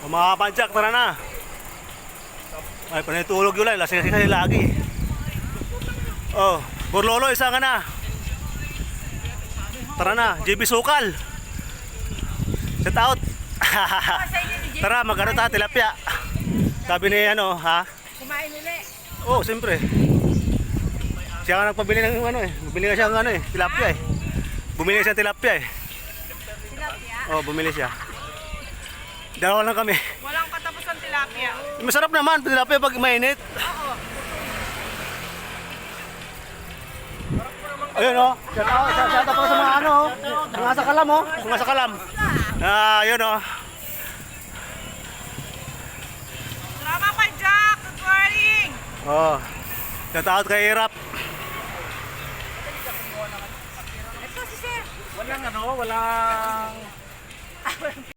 O mga kapadyak, tara na. Ay, panitulog yun lang. Lasing kasi lagi. Oh, Burlolo, isa ka na. Tara na, JB Sukal. Shout out. Tara, magkano tayo, tilapia. Sabi ni ano, ha? Kumain ulit. Oh, siyempre. Siya nga nagpabili ng ano eh. Bumili nga siya ng ano eh, tilapia eh. Bumili siya ng tilapia eh. Tilapia? Oh, bumili siya. Dalawa lang kami. Walang katapusan tilapia. Masarap naman, tilapia pag mainit. Oo. Ayun oh. Shout out sa mga ano, mga sakalam oh. Mga sakalam. Ayun oh. Drama pa, Jack. Good morning. Oh. Shout out kay Rap. Ito si Sir. Walang ano, walang